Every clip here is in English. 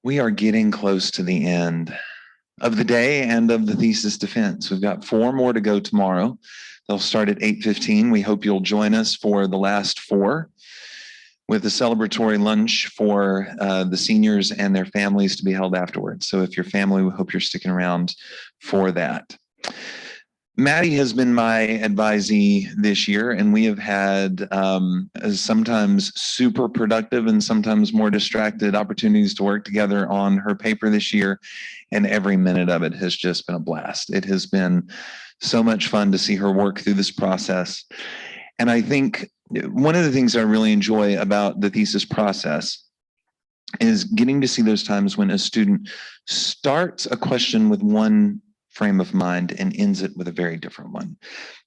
We are getting close to the end of the day and of the thesis defense. We've got 4 more to go tomorrow. They'll start at 8:15. We hope you'll join us for the last 4 with a celebratory lunch for the seniors and their families to be held afterwards. So if your family, we hope you're sticking around for that. Maddie has been my advisee this year, and we have had sometimes super productive and sometimes more distracted opportunities to work together on her paper this year, and every minute of it has just been a blast. It has been so much fun to see her work through this process. And I think one of the things I really enjoy about the thesis process is getting to see those times when a student starts a question with one frame of mind and ends it with a very different one.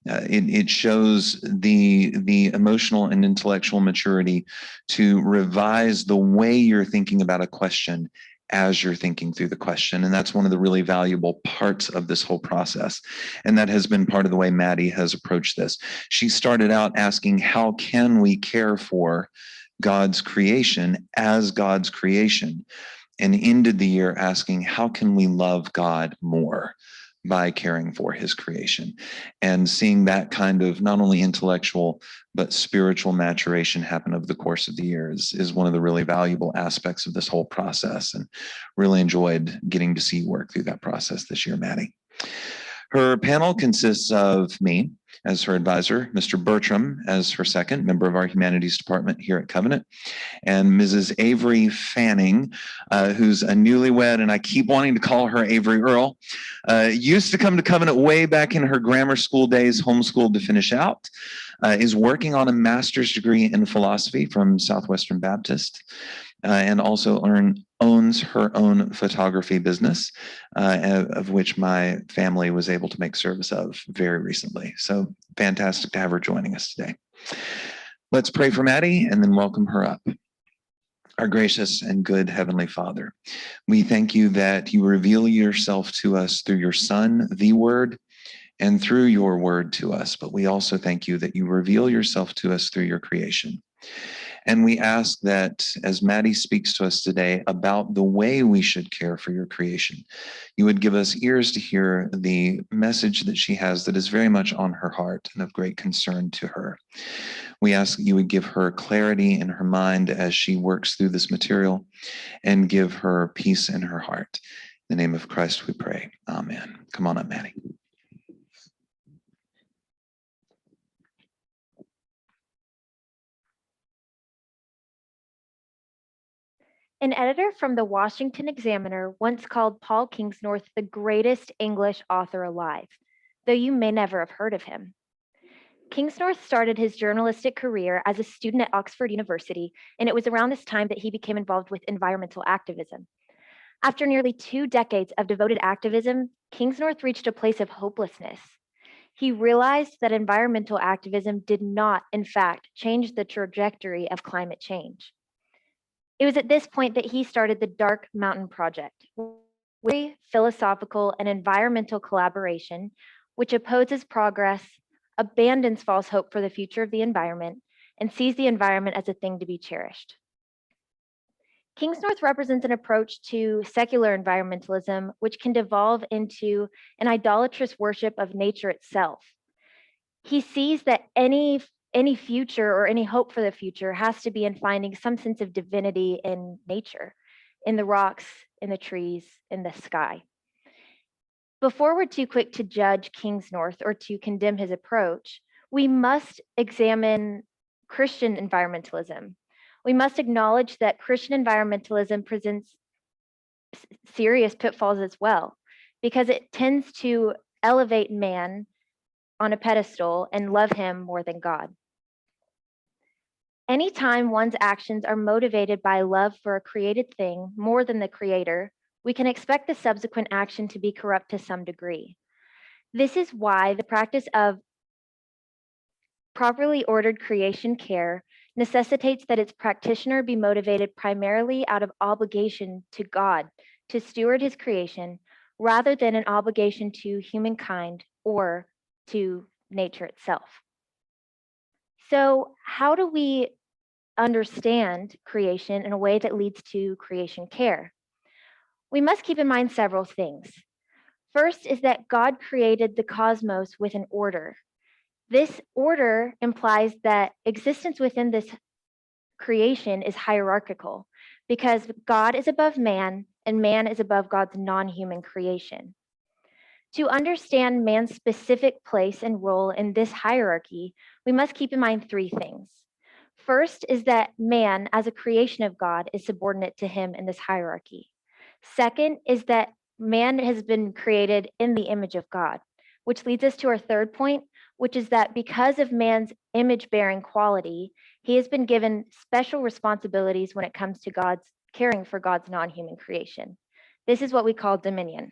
It shows the emotional and intellectual maturity to revise the way you're thinking about a question as you're thinking through the question. And that's one of the really valuable parts of this whole process. And that has been part of the way Maddie has approached this. She started out asking, how can we care for God's creation as God's creation? And ended the year asking, how can we love God more by caring for his creation? And seeing that kind of not only intellectual, but spiritual maturation happen over the course of the year is one of the really valuable aspects of this whole process, and really enjoyed getting to see you work through that process this year, Maddie. Her panel consists of me as her advisor, Mr. Bertram as her second, member of our humanities department here at Covenant, and Mrs. Avery Fanning, who's a newlywed, and I keep wanting to call her Avery Earl, used to come to Covenant way back in her grammar school days, homeschooled to finish out, is working on a master's degree in philosophy from Southwestern Baptist, and also owns her own photography business, of which my family was able to make service of very recently. So fantastic to have her joining us today. Let's pray for Maddie and then welcome her up. Our gracious and good Heavenly Father, we thank you that you reveal yourself to us through your Son, the Word, and through your word to us. But we also thank you that you reveal yourself to us through your creation. And we ask that as Maddie speaks to us today about the way we should care for your creation, you would give us ears to hear the message that she has that is very much on her heart and of great concern to her. We ask that you would give her clarity in her mind as she works through this material, and give her peace in her heart. In the name of Christ we pray. Amen. Come on up, Maddie. An editor from the Washington Examiner once called Paul Kingsnorth the greatest English author alive, though you may never have heard of him. Kingsnorth started his journalistic career as a student at Oxford University, and it was around this time that he became involved with environmental activism. After nearly 2 decades of devoted activism, Kingsnorth reached a place of hopelessness. He realized that environmental activism did not, in fact, change the trajectory of climate change. It was at this point that he started the Dark Mountain Project, a philosophical and environmental collaboration which opposes progress, abandons false hope for the future of the environment, and sees the environment as a thing to be cherished. Kingsnorth represents an approach to secular environmentalism which can devolve into an idolatrous worship of nature itself. He sees that any future or any hope for the future has to be in finding some sense of divinity in nature, in the rocks, in the trees, in the sky. Before we're too quick to judge Kingsnorth or to condemn his approach, we must examine Christian environmentalism. We must acknowledge that Christian environmentalism presents serious pitfalls as well, because it tends to elevate man on a pedestal and love him more than God. Anytime one's actions are motivated by love for a created thing more than the creator, we can expect the subsequent action to be corrupt to some degree. This is why the practice of properly ordered creation care necessitates that its practitioner be motivated primarily out of obligation to God to steward his creation, rather than an obligation to humankind or to nature itself. So how do we understand creation in a way that leads to creation care? We must keep in mind several things. First is that God created the cosmos with an order. This order implies that existence within this creation is hierarchical because God is above man and man is above God's non-human creation. To understand man's specific place and role in this hierarchy, we must keep in mind three things. First is that man, as a creation of God, is subordinate to him in this hierarchy. Second is that man has been created in the image of God, which leads us to our third point, which is that because of man's image-bearing quality, he has been given special responsibilities when it comes to God's caring for God's non-human creation. This is what we call dominion.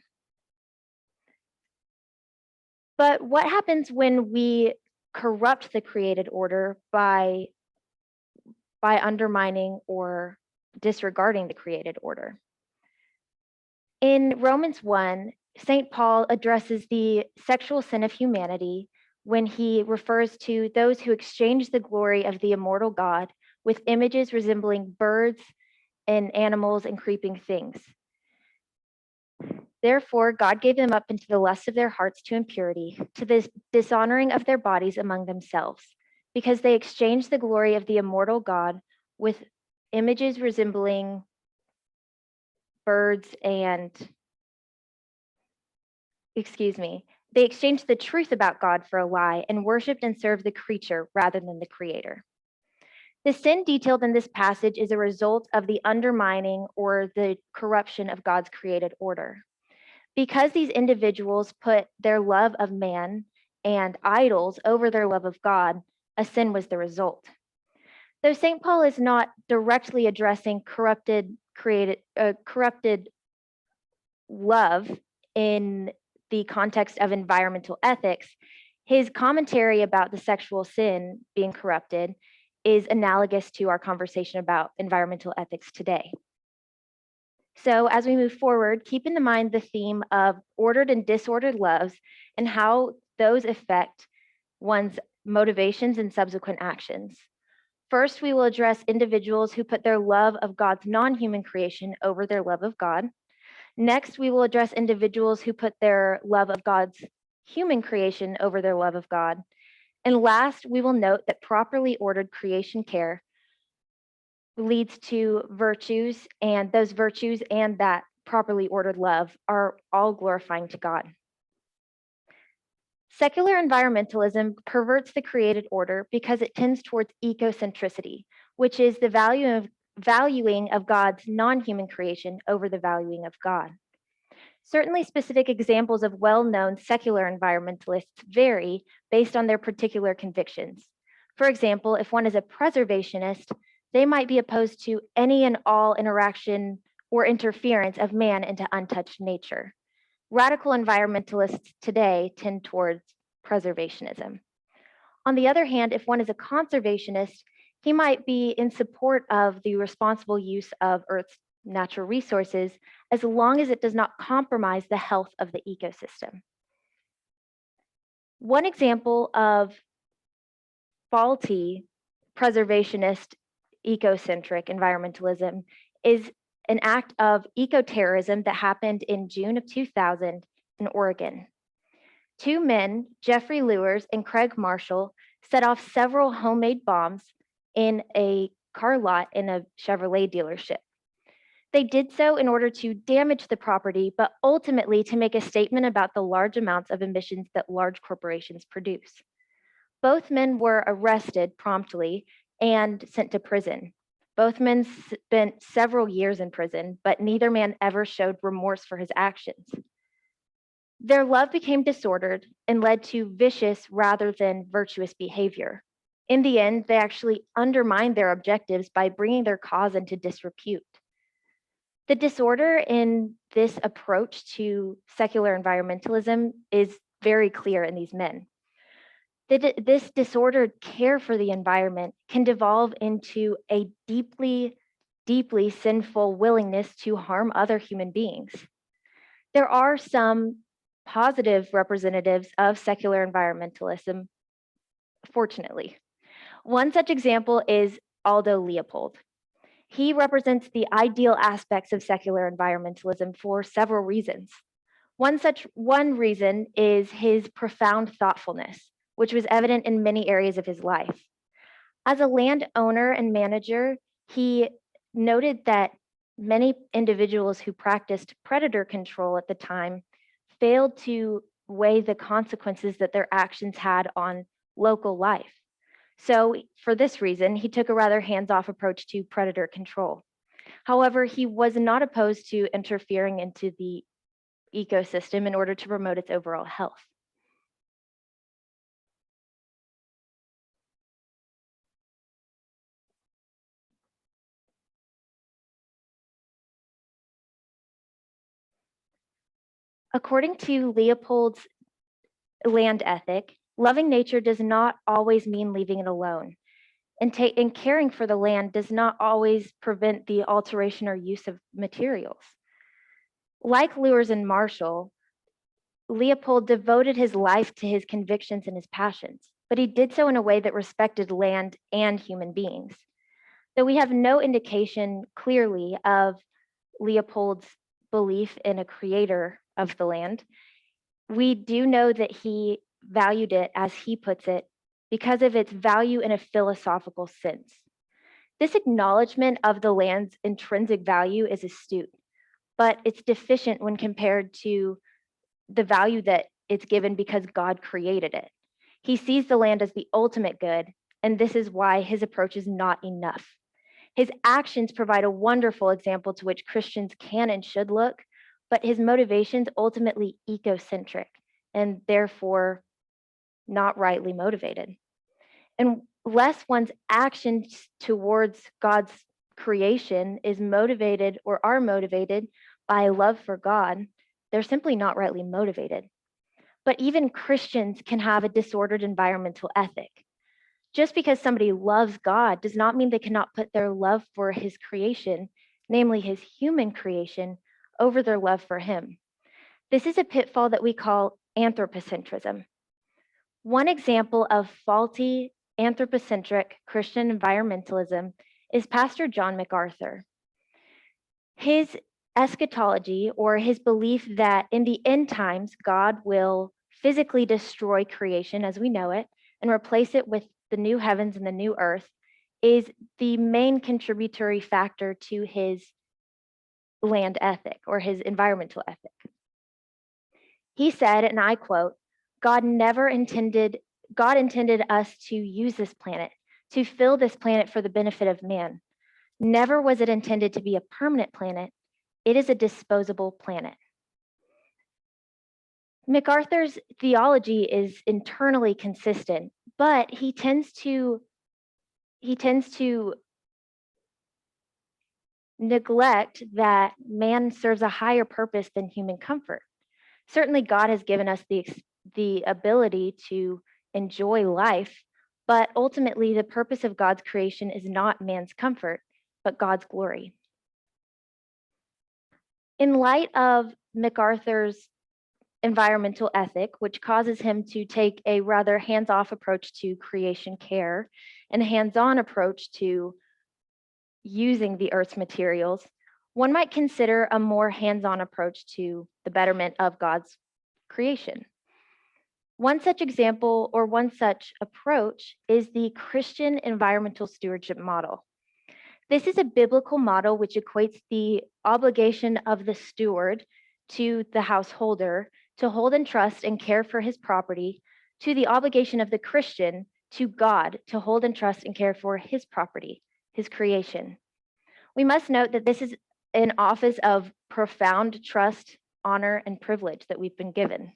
But what happens when we corrupt the created order by undermining or disregarding the created order? In Romans 1, St. Paul addresses the sexual sin of humanity when he refers to those who exchange the glory of the immortal God with images resembling birds and animals and creeping things. Therefore, God gave them up into the lust of their hearts to impurity, to the dishonoring of their bodies among themselves, because they exchanged the glory of the immortal God with images resembling birds and, they exchanged the truth about God for a lie and worshiped and served the creature rather than the creator. The sin detailed in this passage is a result of the undermining or the corruption of God's created order. Because these individuals put their love of man and idols over their love of God, a sin was the result. Though St. Paul is not directly addressing corrupted love in the context of environmental ethics, his commentary about the sexual sin being corrupted is analogous to our conversation about environmental ethics today. So as we move forward, keep in mind the theme of ordered and disordered loves and how those affect one's motivations and subsequent actions. First, we will address individuals who put their love of God's non-human creation over their love of God. Next, we will address individuals who put their love of God's human creation over their love of God. And last, we will note that properly ordered creation care leads to virtues, and those virtues and that properly ordered love are all glorifying to God. Secular environmentalism perverts the created order because it tends towards ecocentricity, which is the valuing of God's non-human creation over the valuing of God. Certainly, specific examples of well-known secular environmentalists vary based on their particular convictions. For example, if one is a preservationist, they might be opposed to any and all interaction or interference of man into untouched nature. Radical environmentalists today tend towards preservationism. On the other hand, if one is a conservationist, he might be in support of the responsible use of Earth's natural resources as long as it does not compromise the health of the ecosystem. One example of faulty preservationist ecocentric environmentalism is an act of eco-terrorism that happened in June of 2000 in Oregon. Two men, Jeffrey Lewers and Craig Marshall, set off several homemade bombs in a car lot in a Chevrolet dealership. They did so in order to damage the property, but ultimately to make a statement about the large amounts of emissions that large corporations produce. Both men were arrested promptly and sent to prison. Both men spent several years in prison, but neither man ever showed remorse for his actions. Their love became disordered and led to vicious rather than virtuous behavior. In the end, they actually undermined their objectives by bringing their cause into disrepute. The disorder in this approach to secular environmentalism is very clear in these men. This disordered care for the environment can devolve into a deeply, deeply sinful willingness to harm other human beings. There are some positive representatives of secular environmentalism, fortunately. One such example is Aldo Leopold. He represents the ideal aspects of secular environmentalism for several reasons. One reason is his profound thoughtfulness, which was evident in many areas of his life. As a landowner and manager, he noted that many individuals who practiced predator control at the time failed to weigh the consequences that their actions had on local life. So, for this reason, he took a rather hands off approach to predator control. However, he was not opposed to interfering into the ecosystem in order to promote its overall health. According to Leopold's land ethic, loving nature does not always mean leaving it alone. And caring for the land does not always prevent the alteration or use of materials. Like Lewis and Marshall, Leopold devoted his life to his convictions and his passions, but he did so in a way that respected land and human beings. Though we have no indication clearly of Leopold's belief in a creator of the land, we do know that he valued it, as he puts it, because of its value in a philosophical sense. This acknowledgement of the land's intrinsic value is astute, but it's deficient when compared to the value that it's given because God created it. He sees the land as the ultimate good, and this is why his approach is not enough. His actions provide a wonderful example to which Christians can and should look, but his motivations ultimately ecocentric and therefore not rightly motivated. Unless one's actions towards God's creation is motivated or are motivated by love for God, they're simply not rightly motivated. But even Christians can have a disordered environmental ethic. Just because somebody loves God does not mean they cannot put their love for his creation, namely his human creation, over their love for him. This is a pitfall that we call anthropocentrism. One example of faulty anthropocentric Christian environmentalism is Pastor John MacArthur. His eschatology, or his belief that in the end times, God will physically destroy creation as we know it and replace it with the new heavens and the new earth, is the main contributory factor to his land ethic or his environmental ethic. He said, and I quote, God intended us to use this planet, to fill this planet for the benefit of man. Never was it intended to be a permanent planet. It is a disposable planet. MacArthur's theology is internally consistent, but he tends to neglect that man serves a higher purpose than human comfort. Certainly, God has given us the ability to enjoy life, but ultimately, the purpose of God's creation is not man's comfort, but God's glory. In light of MacArthur's environmental ethic, which causes him to take a rather hands-off approach to creation care and a hands-on approach to using the Earth's materials, one might consider a more hands-on approach to the betterment of God's creation. One such example or one such approach is the Christian environmental stewardship model. This is a biblical model which equates the obligation of the steward to the householder to hold and trust and care for his property to the obligation of the Christian to God to hold and trust and care for his property, his creation. We must note that this is an office of profound trust, honor, and privilege that we've been given.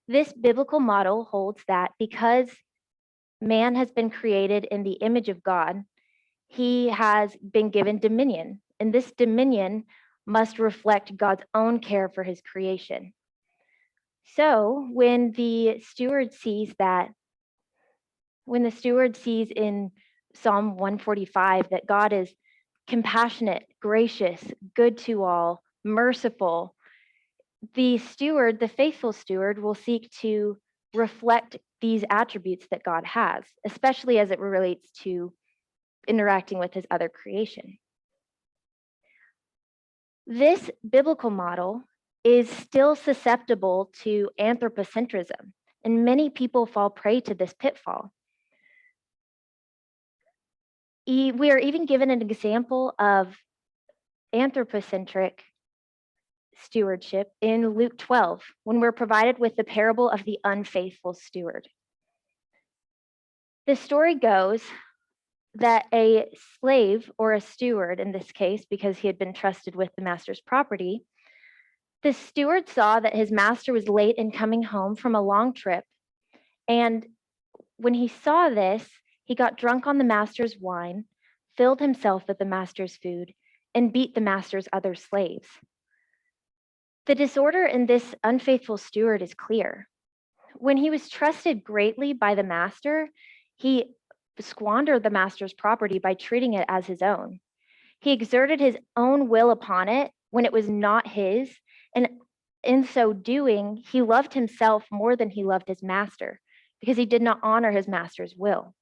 This biblical model holds that because man has been created in the image of God, he has been given dominion, and this dominion must reflect God's own care for his creation. So when the steward sees in Psalm 145 that God is compassionate, gracious, good to all, merciful, the faithful steward, will seek to reflect these attributes that God has, especially as it relates to interacting with his other creation. This biblical model is still susceptible to anthropocentrism, and many people fall prey to this pitfall. We are even given an example of anthropocentric stewardship in Luke 12, when we're provided with the parable of the unfaithful steward. The story goes that a slave, or a steward in this case, because he had been trusted with the master's property, the steward saw that his master was late in coming home from a long trip. And when he saw this, he got drunk on the master's wine, filled himself with the master's food, and beat the master's other slaves. The disorder in this unfaithful steward is clear. When he was trusted greatly by the master, he squandered the master's property by treating it as his own. He exerted his own will upon it when it was not his, and in so doing, he loved himself more than he loved his master, because he did not honor his master's will.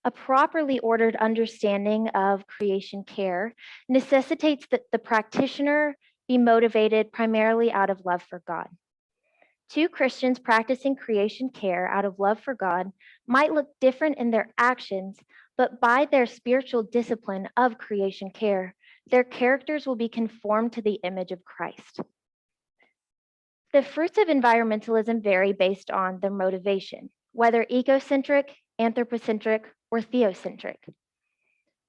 A properly ordered understanding of creation care necessitates that the practitioner be motivated primarily out of love for God. Two Christians practicing creation care out of love for God might look different in their actions, but by their spiritual discipline of creation care, their characters will be conformed to the image of Christ. The fruits of environmentalism vary based on their motivation, whether ecocentric, anthropocentric, or theocentric.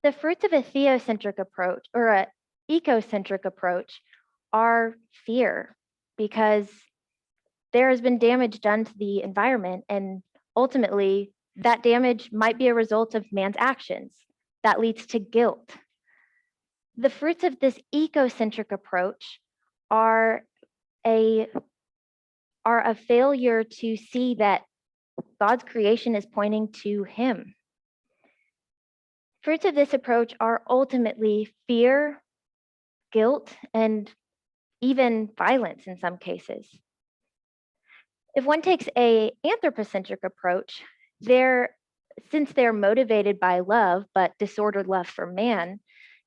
The fruits of a theocentric approach or an ecocentric approach are fear, because there has been damage done to the environment, and ultimately that damage might be a result of man's actions. That leads to guilt. The fruits of this ecocentric approach are a failure to see that God's creation is pointing to him. Fruits of this approach are ultimately fear, guilt, and even violence in some cases. If one takes an anthropocentric approach, since they're motivated by love, but disordered love for man,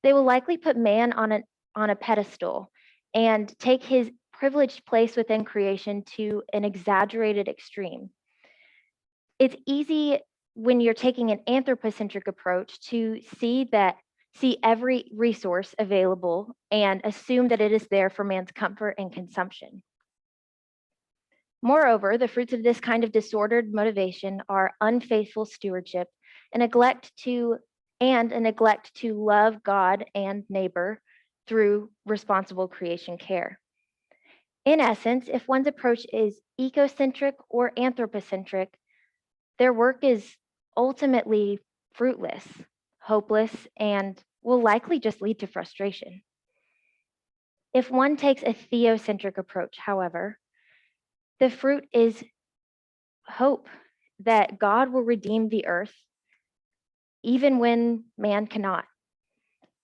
they will likely put man on a pedestal and take his privileged place within creation to an exaggerated extreme. It's easy when you're taking an anthropocentric approach to see every resource available and assume that it is there for man's comfort and consumption. Moreover, the fruits of this kind of disordered motivation are unfaithful stewardship and a neglect to love God and neighbor through responsible creation care. In essence, if one's approach is ecocentric or anthropocentric, their work is ultimately fruitless, hopeless, and will likely just lead to frustration. If one takes a theocentric approach, however, the fruit is hope that God will redeem the earth even when man cannot.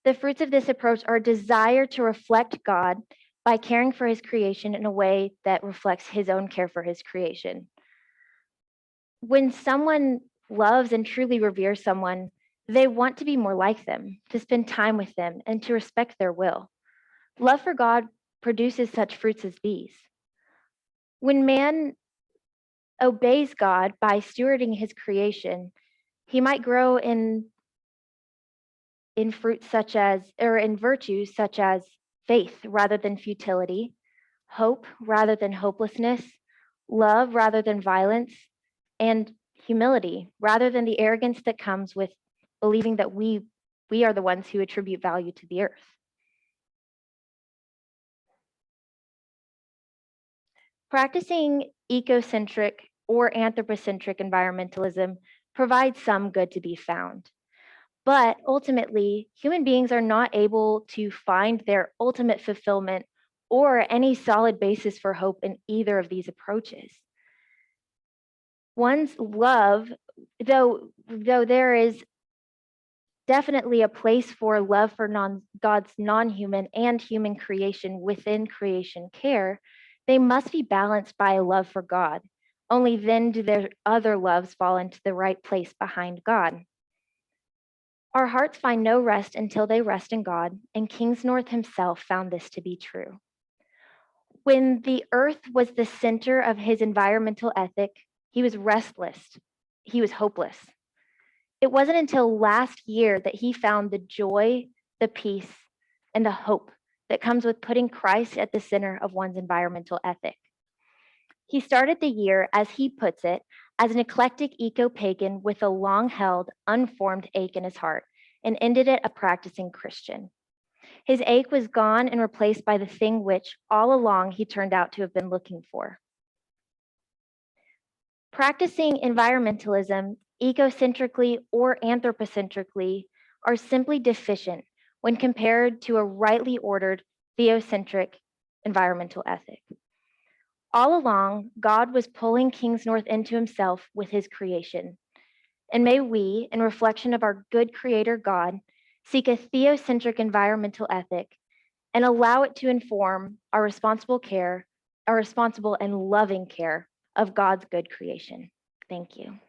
The fruits of this approach are a desire to reflect God by caring for his creation in a way that reflects his own care for his creation. When someone loves and truly reveres someone, they want to be more like them, to spend time with them, and to respect their will. Love for God produces such fruits as these. When man obeys God by stewarding his creation, he might grow in fruits such as, or in virtues such as faith rather than futility, hope rather than hopelessness, love rather than violence, and humility rather than the arrogance that comes with believing that we are the ones who attribute value to the earth. Practicing ecocentric or anthropocentric environmentalism provides some good to be found. But ultimately, human beings are not able to find their ultimate fulfillment or any solid basis for hope in either of these approaches. One's love, though there is definitely a place for love for God's non-human and human creation within creation care, they must be balanced by a love for God, Only then do their other loves fall into the right place behind God. Our hearts find no rest until they rest in God, and Kingsnorth himself found this to be true. When the earth was the center of his environmental ethic, he was restless. He was hopeless. It wasn't until last year that he found the joy, the peace, and the hope that comes with putting Christ at the center of one's environmental ethic. He started the year, as he puts it, as an eclectic eco-pagan with a long-held, unformed ache in his heart, and ended it a practicing Christian. His ache was gone and replaced by the thing which, all along, he turned out to have been looking for. Practicing environmentalism, ecocentrically or anthropocentrically, are simply deficient when compared to a rightly ordered theocentric environmental ethic. All along, God was pulling Kingsnorth into himself with his creation. And may we, in reflection of our good creator God, seek a theocentric environmental ethic and allow it to inform our responsible and loving care of God's good creation. Thank you.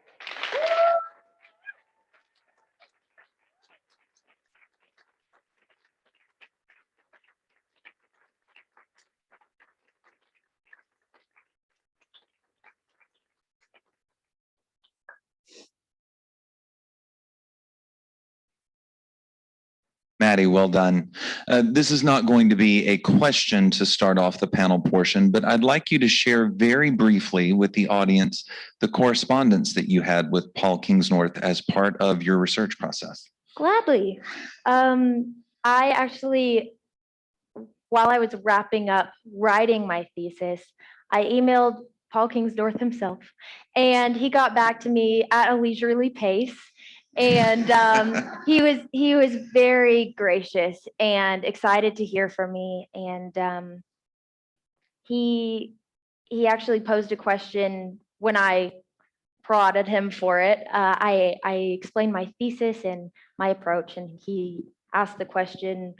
Maddie, well done. This is not going to be a question to start off the panel portion, but I'd like you to share very briefly with the audience the correspondence that you had with Paul Kingsnorth as part of your research process. Gladly. I actually, while I was wrapping up writing my thesis, I emailed Paul Kingsnorth himself, and he got back to me at a leisurely pace. And he was very gracious and excited to hear from me. And he actually posed a question when I prodded him for it. I explained my thesis and my approach, and he asked the question: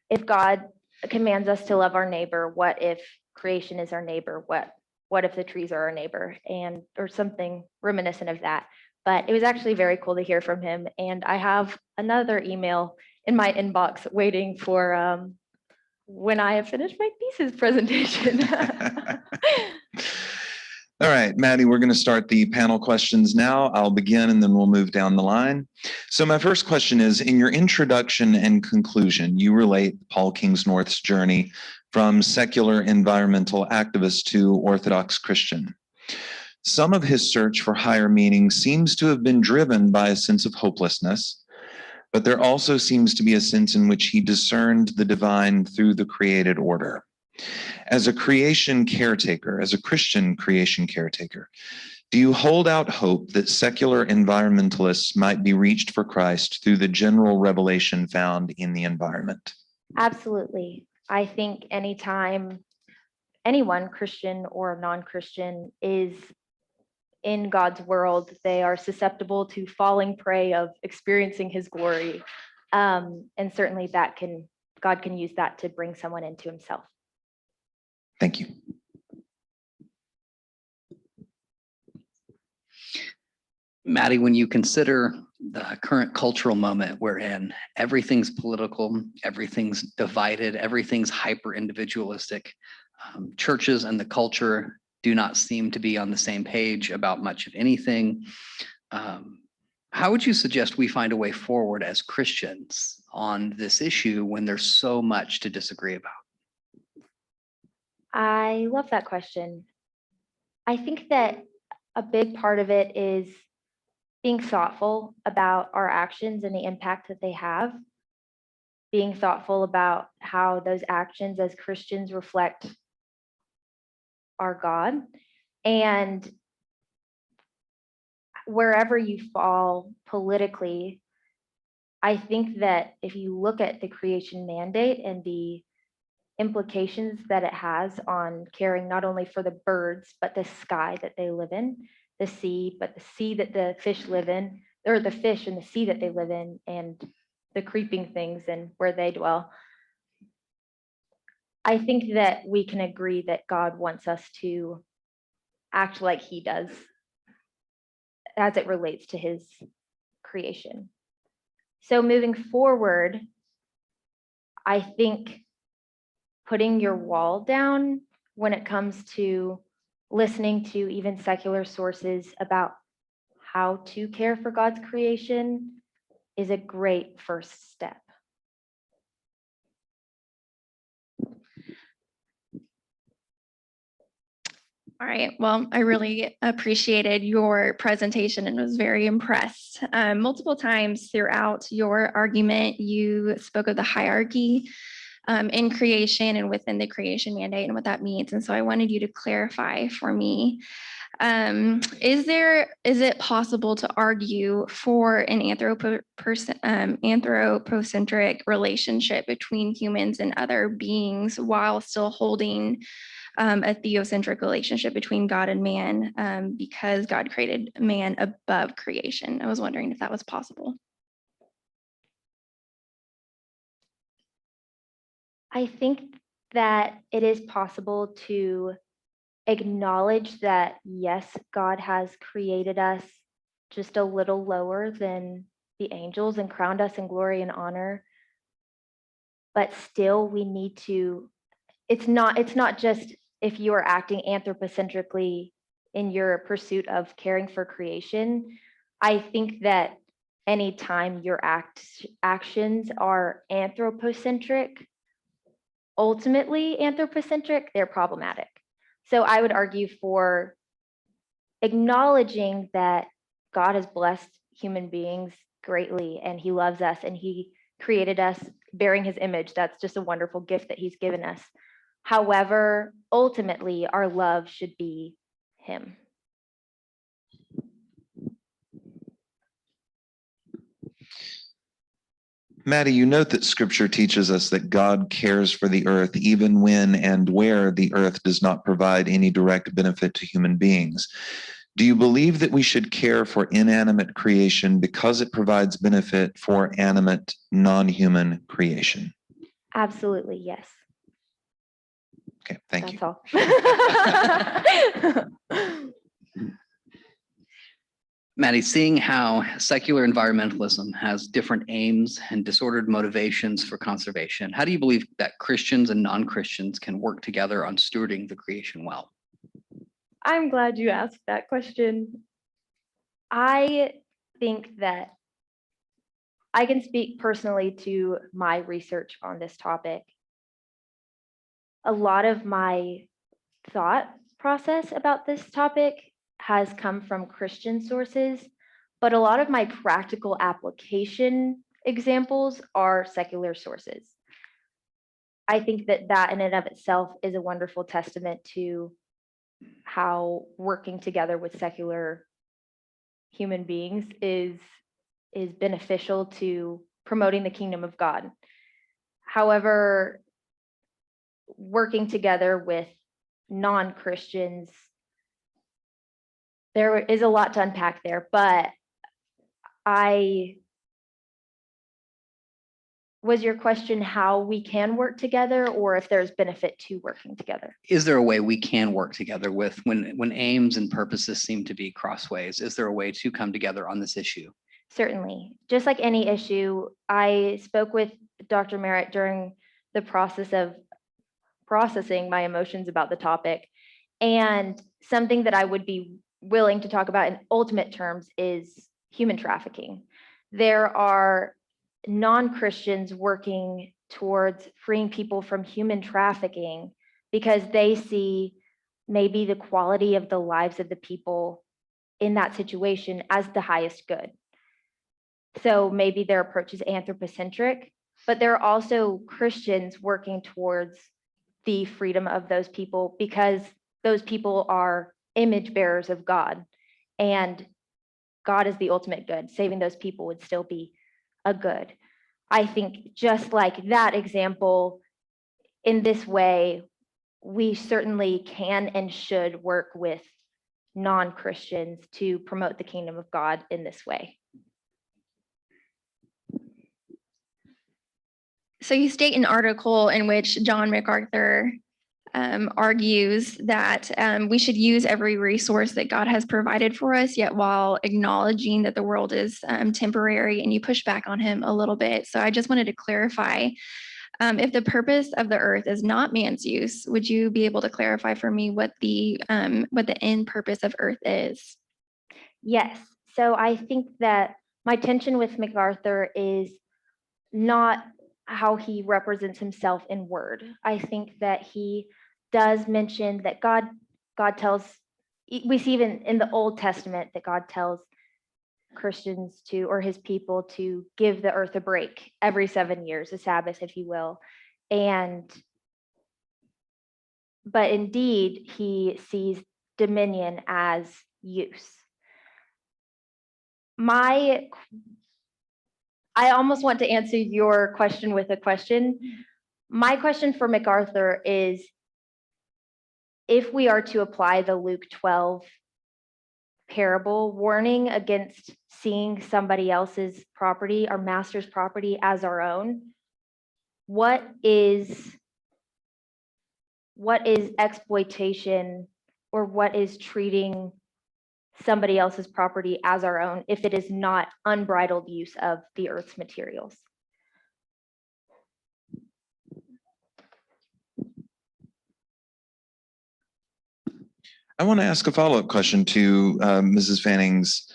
if God commands us to love our neighbor, what if creation is our neighbor? What if the trees are our neighbor? And or something reminiscent of that. But it was actually very cool to hear from him. And I have another email in my inbox waiting for when I have finished my thesis presentation. All right, Maddie, we're going to start the panel questions now. I'll begin and then we'll move down the line. So my first question is, in your introduction and conclusion, you relate Paul Kingsnorth's journey from secular environmental activist to Orthodox Christian. Some of his search for higher meaning seems to have been driven by a sense of hopelessness, but there also seems to be a sense in which he discerned the divine through the created order. As a creation caretaker, as a Christian creation caretaker, do you hold out hope that secular environmentalists might be reached for Christ through the general revelation found in the environment? Absolutely. I think anytime anyone, Christian or non-Christian, is in God's world, they are susceptible to falling prey of experiencing his glory. And certainly God can use that to bring someone into himself. Thank you. Maddie, when you consider the current cultural moment we're in, everything's political, everything's divided, everything's hyper individualistic. Churches and the culture do not seem to be on the same page about much of anything. How would you suggest we find a way forward as Christians on this issue when there's so much to disagree about? I love that question. I think that a big part of it is being thoughtful about our actions and the impact that they have, being thoughtful about how those actions as Christians reflect our God. And wherever you fall politically, I think that if you look at the creation mandate and the implications that it has on caring not only for the birds, but the sky that they live in, the sea, but the sea that the fish live in, or the fish and the sea that they live in, and the creeping things and where they dwell. I think that we can agree that God wants us to act like he does as it relates to his creation. So moving forward, I think putting your wall down when it comes to listening to even secular sources about how to care for God's creation is a great first step. All right, well, I really appreciated your presentation and was very impressed. Multiple times throughout your argument, you spoke of the hierarchy in creation and within the creation mandate and what that means. And so I wanted you to clarify for me, is it possible to argue for an anthropocentric relationship between humans and other beings while still holding a theocentric relationship between God and man, because God created man above creation? I was wondering if that was possible. I think that it is possible to acknowledge that, yes, God has created us just a little lower than the angels and crowned us in glory and honor. But still, we need to, it's not just if you are acting anthropocentrically in your pursuit of caring for creation. I think that anytime your actions are anthropocentric, ultimately anthropocentric, they're problematic. So I would argue for acknowledging that God has blessed human beings greatly and he loves us and he created us bearing his image. That's just a wonderful gift that he's given us. However, ultimately, our love should be him. Maddie, you note that scripture teaches us that God cares for the earth even when and where the earth does not provide any direct benefit to human beings. Do you believe that we should care for inanimate creation because it provides benefit for animate, non-human creation? Absolutely, yes. Okay, thank you. That's all. Maddie, seeing how secular environmentalism has different aims and disordered motivations for conservation, how do you believe that Christians and non-Christians can work together on stewarding the creation well? I'm glad you asked that question. I think that I can speak personally to my research on this topic. A lot of my thought process about this topic has come from Christian sources, but a lot of my practical application examples are secular sources. I think that in and of itself is a wonderful testament to how working together with secular human beings is beneficial to promoting the kingdom of God. However, working together with non-Christians, there is a lot to unpack there, but was your question how we can work together or if there's benefit to working together? Is there a way we can work together with when aims and purposes seem to be crossways? Is there a way to come together on this issue? Certainly. Just like any issue, I spoke with Dr. Merritt during the process of processing my emotions about the topic. And something that I would be willing to talk about in ultimate terms is human trafficking. There are non-Christians working towards freeing people from human trafficking because they see maybe the quality of the lives of the people in that situation as the highest good. So maybe their approach is anthropocentric, but there are also Christians working towards the freedom of those people because those people are image bearers of God and God is the ultimate good. Saving those people would still be a good. I think just like that example, in this way, we certainly can and should work with non-Christians to promote the kingdom of God in this way. So you state an article in which John MacArthur argues that we should use every resource that God has provided for us, yet while acknowledging that the world is temporary, and you push back on him a little bit. So I just wanted to clarify, if the purpose of the earth is not man's use, would you be able to clarify for me what the end purpose of earth is? Yes. So I think that my tension with MacArthur is not how he represents himself in word. I think that he does mention that God tells, we see even in the Old Testament that God tells Christians to, or his people, to give the earth a break every 7 years, a Sabbath, if you will. But indeed, he sees dominion as use. I almost want to answer your question with a question. My question for MacArthur is, if we are to apply the Luke 12 parable, warning against seeing somebody else's property, our master's property, as our own, what is exploitation, or what is treating somebody else's property as our own if it is not unbridled use of the earth's materials? I want to ask a follow-up question to Mrs. Fanning's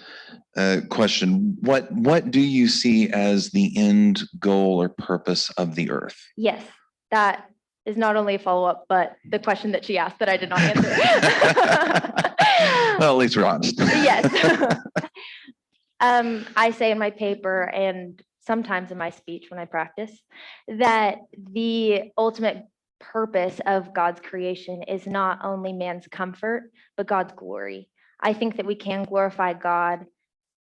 question. What do you see as the end goal or purpose of the earth? Yes, that is not only a follow-up, but the question that she asked that I did not answer. Well, at least we're honest. Yes. I say in my paper, and sometimes in my speech when I practice, that the ultimate purpose of God's creation is not only man's comfort, but God's glory. I think that we can glorify God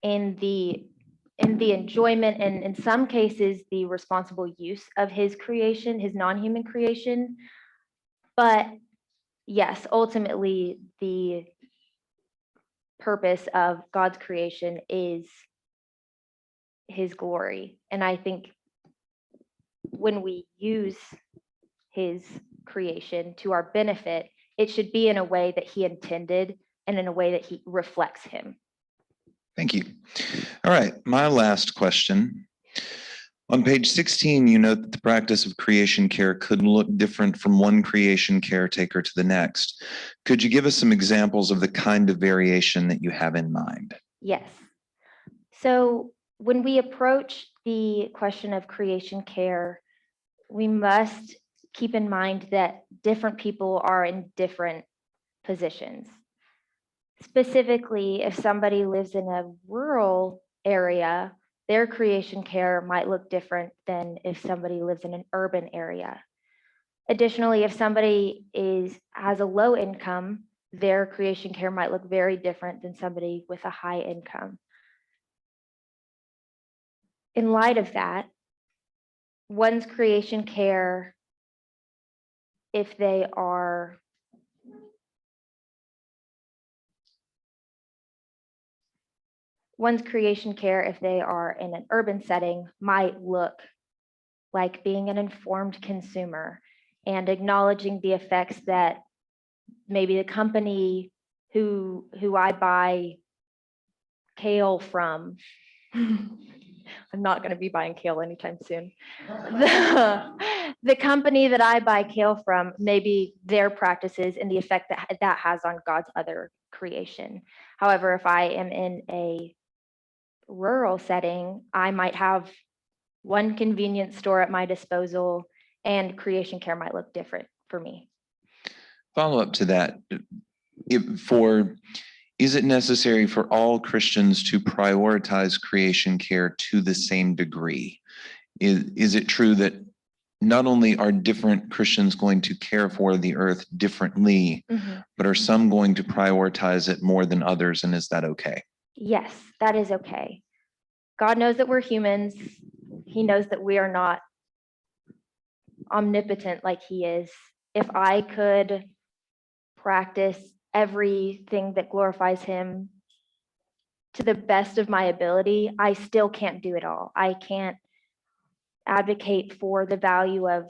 in the enjoyment, and in some cases, the responsible use of his creation, his non-human creation. But yes, ultimately, the purpose of God's creation is his glory. And I think when we use his creation to our benefit, it should be in a way that he intended and in a way that he reflects him. Thank you. All right, my last question. On page 16, you note that the practice of creation care could look different from one creation caretaker to the next. Could you give us some examples of the kind of variation that you have in mind? Yes. So when we approach the question of creation care, we must keep in mind that different people are in different positions. Specifically, if somebody lives in a rural area, their creation care might look different than if somebody lives in an urban area. Additionally, if somebody has a low income, their creation care might look very different than somebody with a high income. In light of that, one's creation care, if they are in an urban setting, might look like being an informed consumer and acknowledging the effects that maybe the company who I buy kale from, I'm not going to be buying kale anytime soon. The company that I buy kale from, maybe their practices and the effect that has on God's other creation. However, if I am in a rural setting, I might have one convenience store at my disposal, and creation care might look different for me. Follow up to that. Is it necessary for all Christians to prioritize creation care to the same degree? Is it true that not only are different Christians going to care for the earth differently, but are some going to prioritize it more than others, and is that okay? Yes, that is okay. God knows that we're humans. He knows that we are not omnipotent like he is. If I could practice everything that glorifies him to the best of my ability, I still can't do it all. I can't advocate for the value of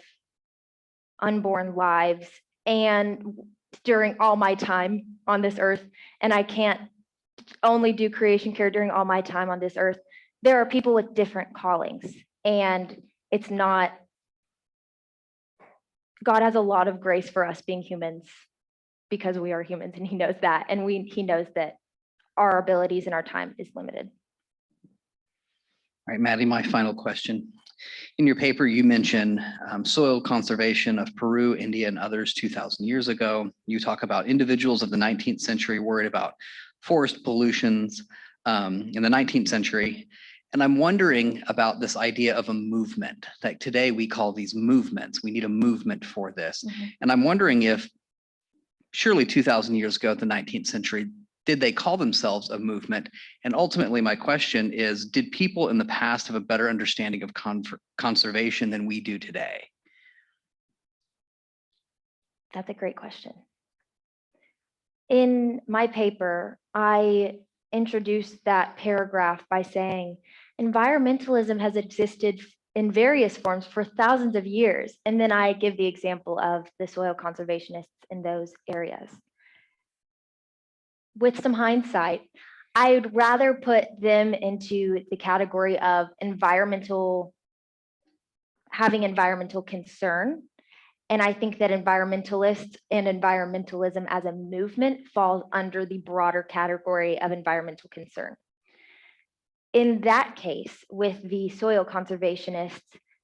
unborn lives and during all my time on this earth, and I can't only do creation care during all my time on this earth. There are people with different callings, and it's not, God has a lot of grace for us being humans because we are humans, and he knows that, and he knows that our abilities and our time is limited. All right, Maddie, my final question. In your paper, you mention soil conservation of Peru, India, and others 2,000 years ago. You talk about individuals of the 19th century worried about forest pollutions in the 19th century. And I'm wondering about this idea of a movement that today we call these movements. We need a movement for this. Mm-hmm. And I'm wondering if surely 2,000 years ago, the 19th century, did they call themselves a movement? And ultimately, my question is, did people in the past have a better understanding of conservation than we do today? That's a great question. In my paper, I introduced that paragraph by saying, environmentalism has existed in various forms for thousands of years. And then I give the example of the soil conservationists in those areas. With some hindsight, I would rather put them into the category of having environmental concern. And I think that environmentalists and environmentalism as a movement falls under the broader category of environmental concern. In that case, with the soil conservationists,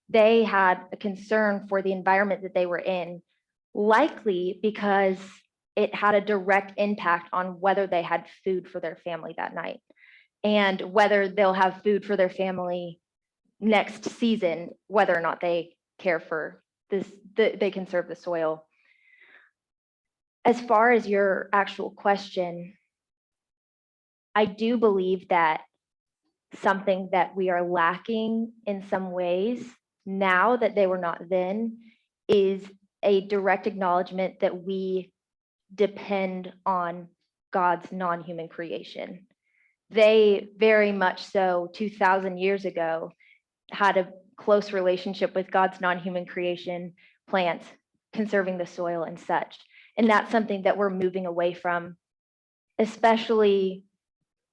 they had a concern for the environment that they were in, likely because it had a direct impact on whether they had food for their family that night and whether they'll have food for their family next season, whether or not they care for this, they conserve the soil. As far as your actual question, I do believe that something that we are lacking in some ways now that they were not then is a direct acknowledgement that we depend on God's non-human creation. They very much so 2,000 years ago had a close relationship with God's non-human creation, plants, conserving the soil and such. And that's something that we're moving away from, especially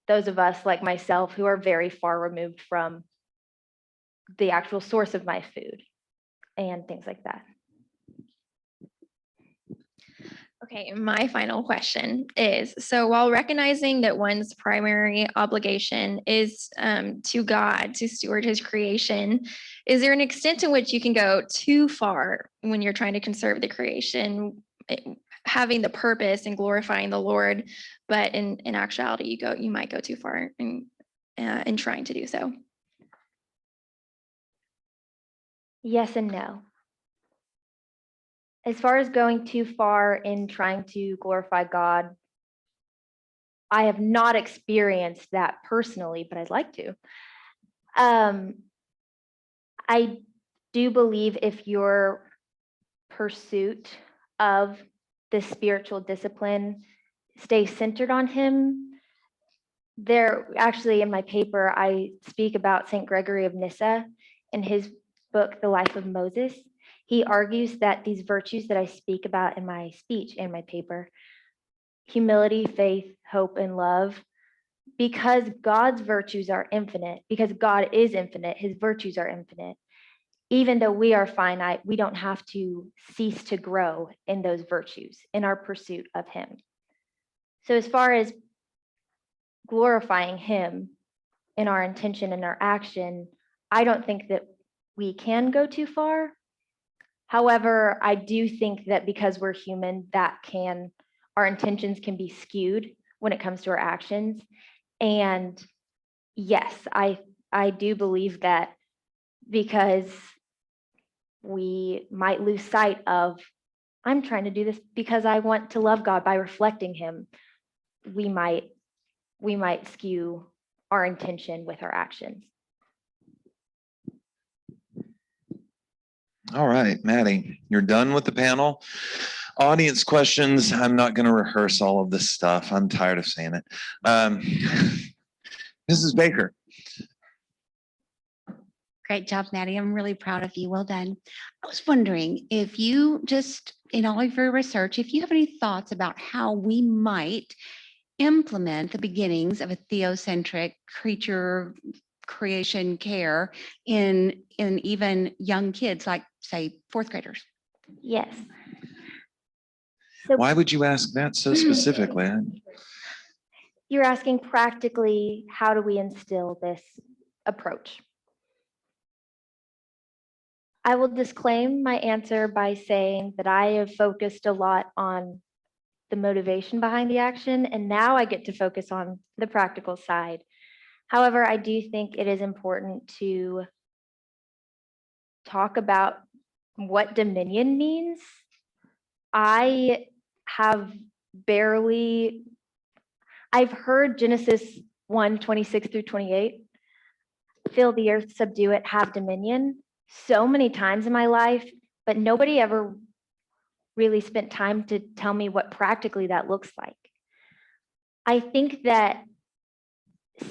those of us like myself who are very far removed from the actual source of my food and things like that. Okay, my final question is, so while recognizing that one's primary obligation is to God, to steward his creation, is there an extent to which you can go too far when you're trying to conserve the creation, having the purpose and glorifying the Lord, but in actuality, you might go too far in trying to do so? Yes and no. As far as going too far in trying to glorify God, I have not experienced that personally, but I'd like to. I do believe if your pursuit of the spiritual discipline stays centered on him, there actually in my paper, I speak about St. Gregory of Nyssa in his book, The Life of Moses. He argues that these virtues that I speak about in my speech and my paper, humility, faith, hope, and love, because God's virtues are infinite, because God is infinite, his virtues are infinite. Even though we are finite, we don't have to cease to grow in those virtues in our pursuit of him. So as far as glorifying him in our intention and our action, I don't think that we can go too far. However, I do think that because we're human, our intentions can be skewed when it comes to our actions. And yes, I do believe that because we might lose sight of, I'm trying to do this because I want to love God by reflecting him, we might skew our intention with our actions. All right, Maddie, you're done with the panel. Audience questions. I'm not going to rehearse all of this stuff. I'm tired of saying it. Mrs. Baker. Great job, Maddie. I'm really proud of you. Well done. I was wondering if you just in all of your research, if you have any thoughts about how we might implement the beginnings of a theocentric creature creation care in even young kids, like say 4th graders. Yes. So Why would you ask that so specifically? you're asking practically, how do we instill this approach? I will disclaim my answer by saying that I have focused a lot on the motivation behind the action, and now I get to focus on the practical side. However, I do think it is important to talk about what dominion means. I've heard Genesis 1:26 through 28, fill the earth, subdue it, have dominion, so many times in my life, but nobody ever really spent time to tell me what practically that looks like. I think that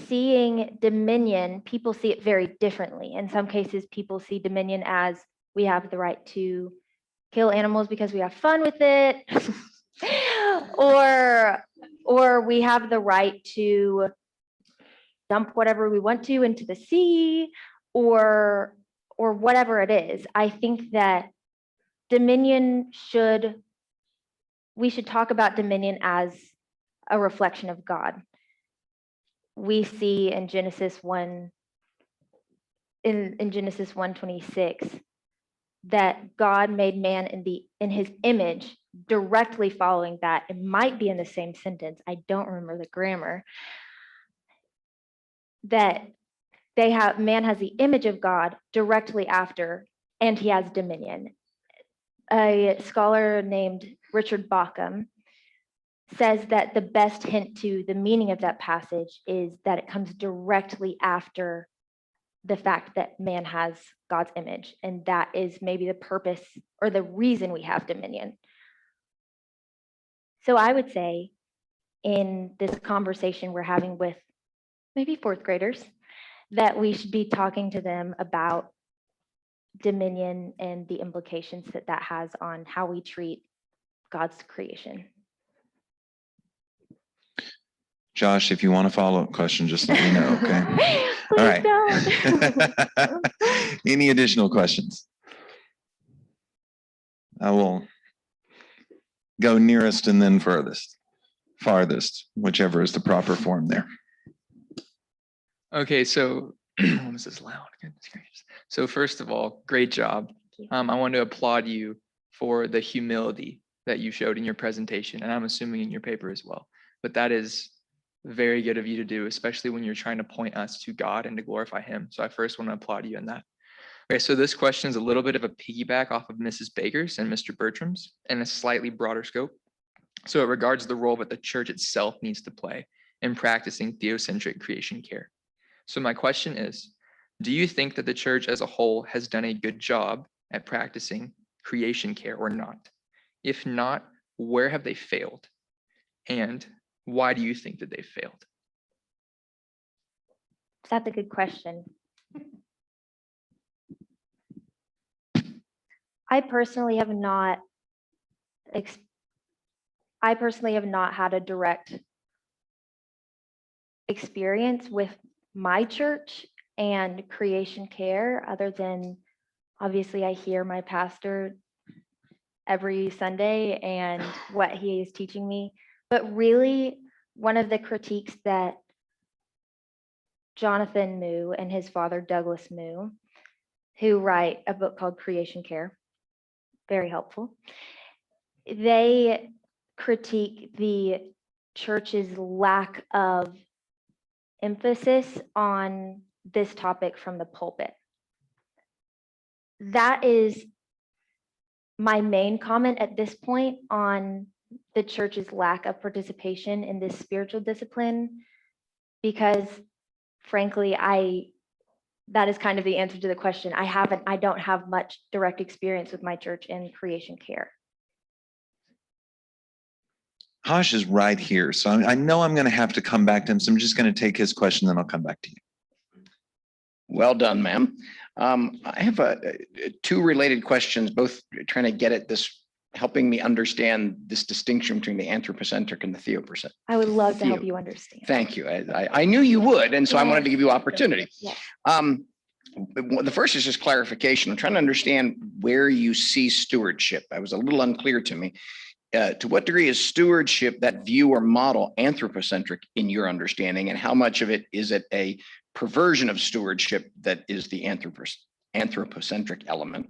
seeing dominion, people see it very differently. In some cases, people see dominion as we have the right to kill animals because we have fun with it, or we have the right to dump whatever we want to into the sea, or whatever it is. I think that we should talk about dominion as a reflection of God. We see in Genesis 1:26 that God made man in his image. Directly following that, it might be in the same sentence, I don't remember the grammar, that man has the image of God directly after, and he has dominion. A scholar named Richard Bauckham says that the best hint to the meaning of that passage is that it comes directly after the fact that man has God's image, and that is maybe the purpose or the reason we have dominion. So I would say in this conversation we're having with maybe 4th graders, that we should be talking to them about dominion and the implications that that has on how we treat God's creation. Josh, if you want a follow-up question, just let me know, okay? Please All right. don't. Any additional questions? I will go nearest and then farthest, whichever is the proper form there. Okay, so this is loud. Goodness gracious. So first of all, great job. I want to applaud you for the humility that you showed in your presentation, and I'm assuming in your paper as well. But that is very good of you to do, especially when you're trying to point us to God and to glorify him. So I first want to applaud you in that. Okay, so this question is a little bit of a piggyback off of Mrs. Baker's and Mr. Bertram's in a slightly broader scope. So it regards the role that the church itself needs to play in practicing theocentric creation care. So my question is, do you think that the church as a whole has done a good job at practicing creation care or not? If not, where have they failed? And why do you think that they failed? That's a good question. I personally have not had a direct experience with my church and creation care, other than obviously I hear my pastor every Sunday and what he is teaching me. But really, one of the critiques that Jonathan Moo and his father Douglas Moo, who write a book called Creation Care, very helpful, they critique the church's lack of emphasis on this topic from the pulpit. That is my main comment at this point on the church's lack of participation in this spiritual discipline, because frankly, that is kind of the answer to the question. I don't have much direct experience with my church in creation care. Hash is right here. So I know I'm going to have to come back to him. So I'm just going to take his question, then I'll come back to you. Well done, ma'am. I have two related questions, both trying to get at this helping me understand this distinction between the anthropocentric and the theocentric. I would love to help you understand. Thank you. I knew you would, and so I wanted to give you opportunity. Yes. The first is just clarification. I'm trying to understand where you see stewardship. I was a little unclear to me. To what degree is stewardship, that view or model, anthropocentric in your understanding, and how much of it is it a perversion of stewardship that is the anthropocentric element?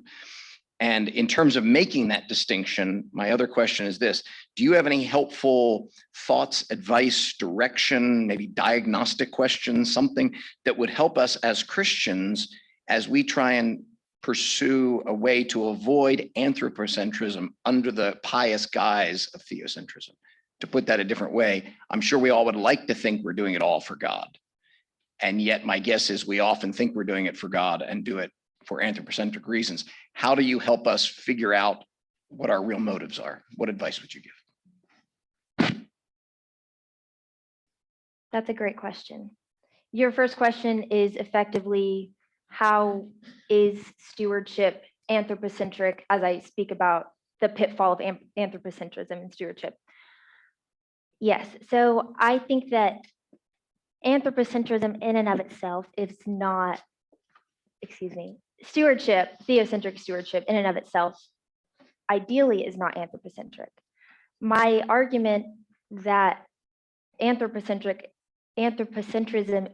And in terms of making that distinction, my other question is this: do you have any helpful thoughts, advice, direction, maybe diagnostic questions, something that would help us as Christians as we try and pursue a way to avoid anthropocentrism under the pious guise of theocentrism? To put that a different way, I'm sure we all would like to think we're doing it all for God. And yet my guess is we often think we're doing it for God and do it for anthropocentric reasons. How do you help us figure out what our real motives are? What advice would you give? That's a great question. Your first question is effectively, how is stewardship anthropocentric, as I speak about the pitfall of anthropocentrism and stewardship? Yes, so I think that anthropocentrism in and of itself is not, stewardship, theocentric stewardship in and of itself, ideally is not anthropocentric. My argument that anthropocentrism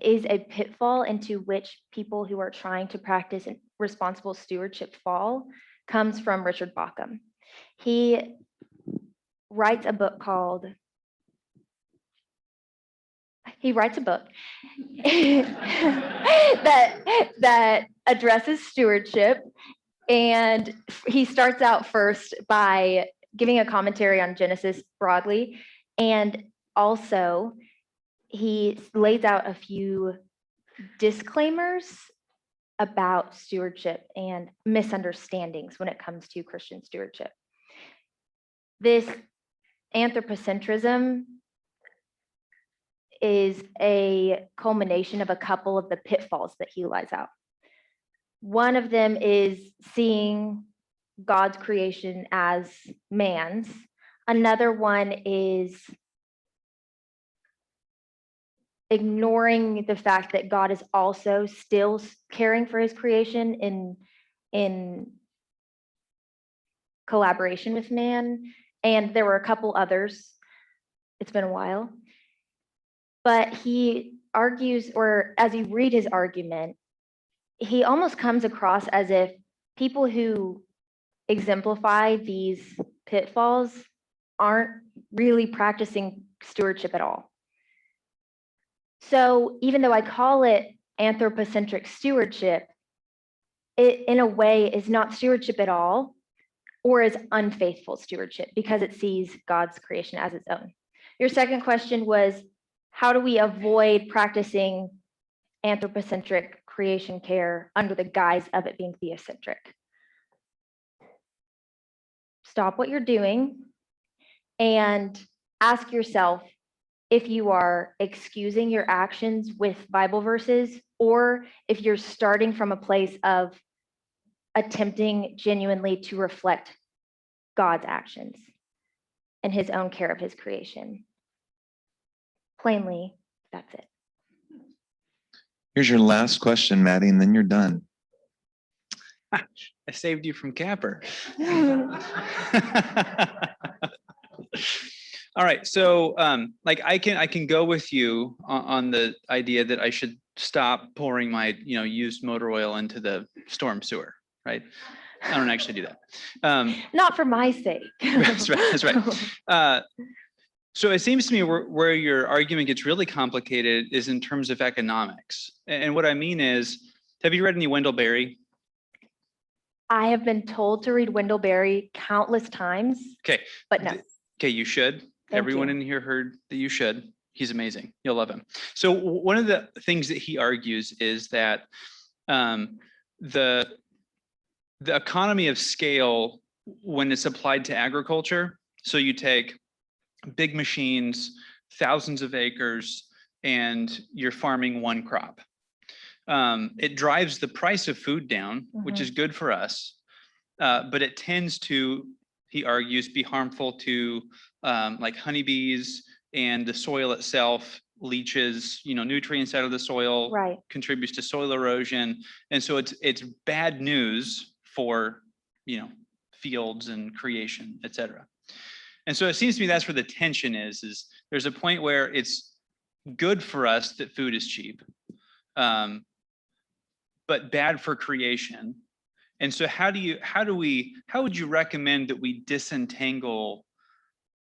is a pitfall into which people who are trying to practice responsible stewardship fall comes from Richard Bauckham. He writes a book that addresses stewardship, and he starts out first by giving a commentary on Genesis broadly, and also he lays out a few disclaimers about stewardship and misunderstandings when it comes to Christian stewardship. This anthropocentrism is a culmination of a couple of the pitfalls that he lays out. One of them is seeing God's creation as man's. Another one is ignoring the fact that God is also still caring for his creation in collaboration with man. And there were a couple others. It's been a while. But he argues, or as you read his argument, he almost comes across as if people who exemplify these pitfalls aren't really practicing stewardship at all. So even though I call it anthropocentric stewardship, it in a way is not stewardship at all, or is unfaithful stewardship because it sees God's creation as its own. Your second question was, how do we avoid practicing anthropocentric creation care under the guise of it being theocentric? Stop what you're doing and ask yourself if you are excusing your actions with Bible verses, or if you're starting from a place of attempting genuinely to reflect God's actions and his own care of his creation. Plainly, that's it. Here's your last question, Maddie, and then you're done. I saved you from Capper. All right, so like I can go with you on the idea that I should stop pouring my used motor oil into the storm sewer, right? I don't actually do that. Not for my sake. That's right. That's right. So it seems to me where your argument gets really complicated is in terms of economics. And what I mean is, have you read any Wendell Berry? I have been told to read Wendell Berry countless times. Okay. But no. Okay, you should. Everyone in here heard that you should. He's amazing. You'll love him. So one of the things that he argues is that the economy of scale, when it's applied to agriculture, so you take big machines, thousands of acres, and you're farming one crop. It drives the price of food down, which is good for us, but it tends to he argues, be harmful to like honeybees, and the soil itself leaches, nutrients out of the soil, Right. contributes to soil erosion. And so it's bad news for, fields and creation, et cetera. And so it seems to me that's where the tension is there's a point where it's good for us that food is cheap, but bad for creation. And so how would you recommend that we disentangle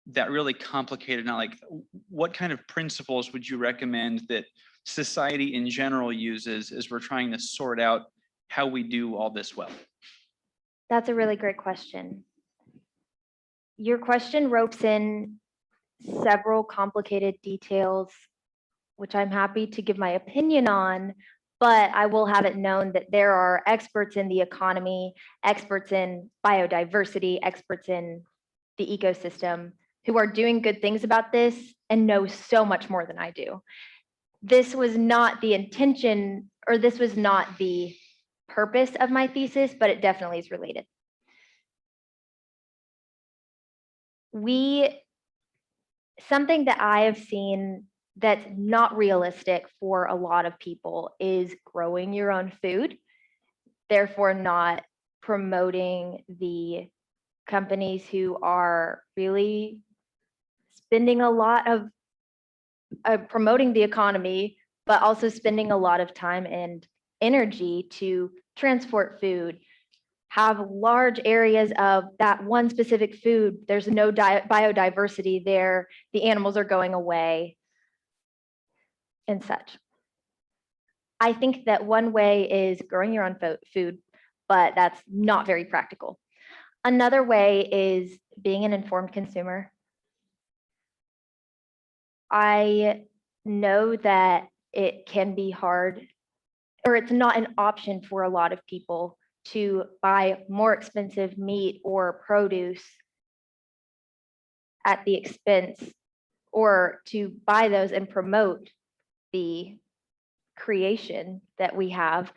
that really complicated, not like, what kind of principles would you recommend that society in general uses as we're trying to sort out how we do all this well? That's a really great question. Your question ropes in several complicated details, which I'm happy to give my opinion on, but I will have it known that there are experts in the economy, experts in biodiversity, experts in the ecosystem who are doing good things about this and know so much more than I do. This was not the intention, or this was not the purpose of my thesis, but it definitely is related. Something that I have seen that's not realistic for a lot of people is growing your own food, therefore not promoting the companies who are really spending a lot of promoting the economy, but also spending a lot of time and energy to transport food, have large areas of that one specific food. There's no biodiversity there. The animals are going away and such. I think that one way is growing your own food, but that's not very practical. Another way is being an informed consumer. I know that it can be hard, or it's not an option for a lot of people to buy more expensive meat or produce at the expense, or to buy those and promote the creation that we have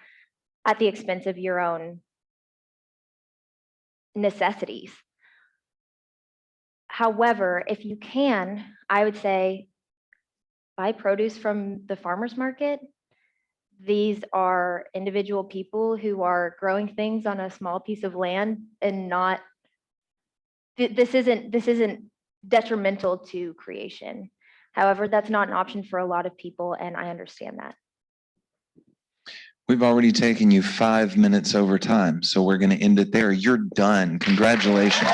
at the expense of your own necessities. However, if you can, I would say buy produce from the farmer's market. These are individual people who are growing things on a small piece of land and not, this isn't detrimental to creation. However, that's not an option for a lot of people, and I understand that. We've already taken you 5 minutes over time, so we're going to end it there. You're done. Congratulations.